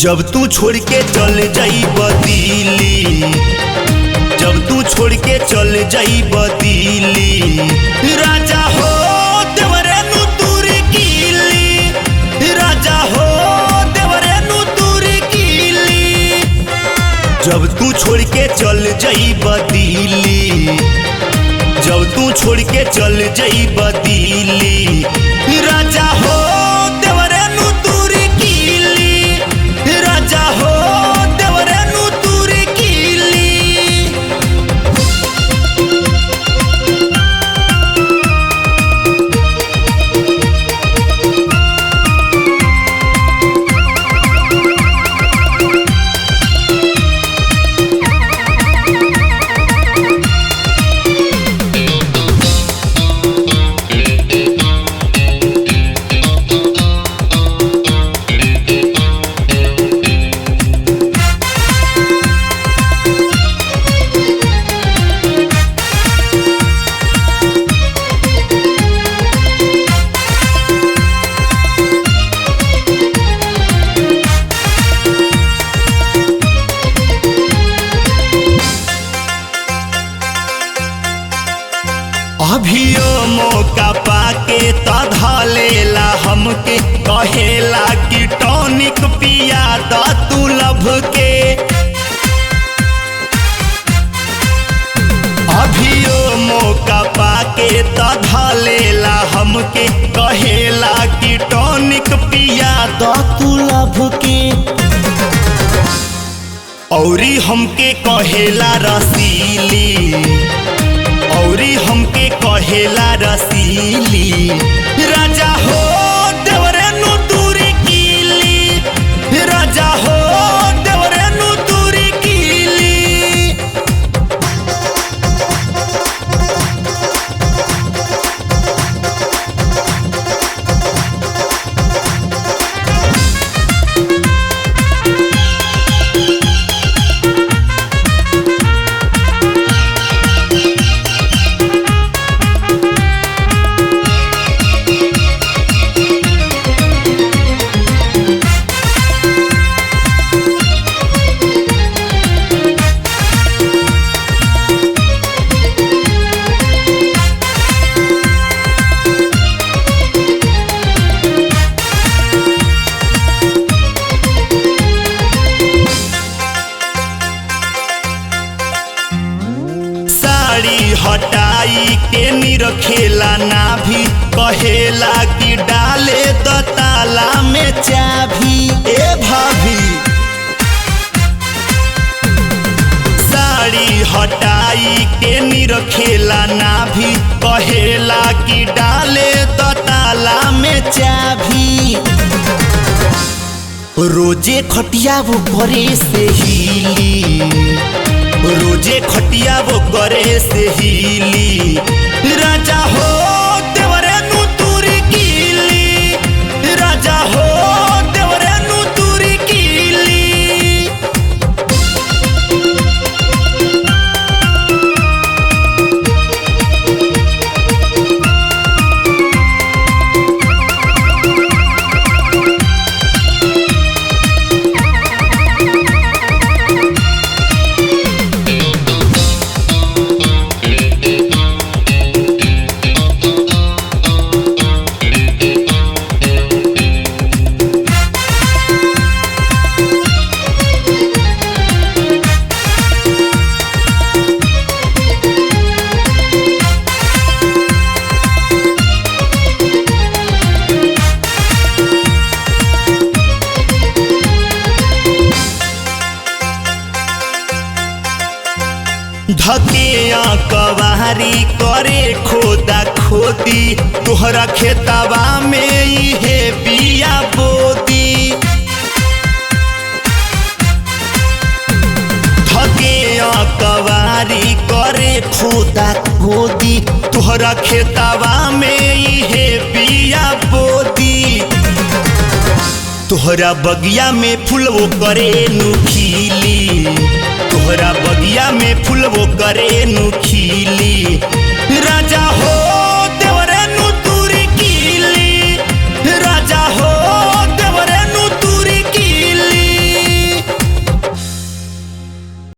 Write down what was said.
जब तू छोड़ के चल जाइब दिल्ली, जब तू छोड़ के चल जाइब दिल्ली, राजा हो देवरे नु तुरी किली, राजा हो देवरे नु तुरी किली। जब तू छोड़ के चल जाइब दिल्ली, जब तू छोड़ के चल जाइब दिल्ली, राजा हो देवरे नु तुरी किली, राजा हो देवरे नु तुरी किली। अभियो मौका पाके तधलेला हमके, कहेला कि टॉनिक पिया द तू लभ के। अभियो मौका पाके तधलेला हमके, कहेला कि टॉनिक पिया द तू लभ के। औरी हमके कहेला रसीली, औरी हमके कहेला रसीली, राजा हो देवरे नु तुरी किली, राजा हो देवरे नु तुरी किली। हटाई के निरखेला ना भी, कहेला कि डाले द ताला में चाभी। ए भाभी साड़ी हटाई के निरखेला ना भी, कहेला कि डाले द ताला में चाभी। रोजे खटिया वो करे से हीली, रोजे खटिया वो करे से हीली, राजा हो देवरे नु तुरी किली, राजा हो देवरे नु तुरी किली। धकिया कवारी करे खोदा खोदी, तोहरा खेतवा में इहे बिया बोदी। धकिया कवारी करे खोदा खोदी, तोहरा खेतवा में इहे बिया बोदी। तोहरा बगिया में फूल वो करे नु खिली, तोहरा बगिया में फूल वो करे नु खिली,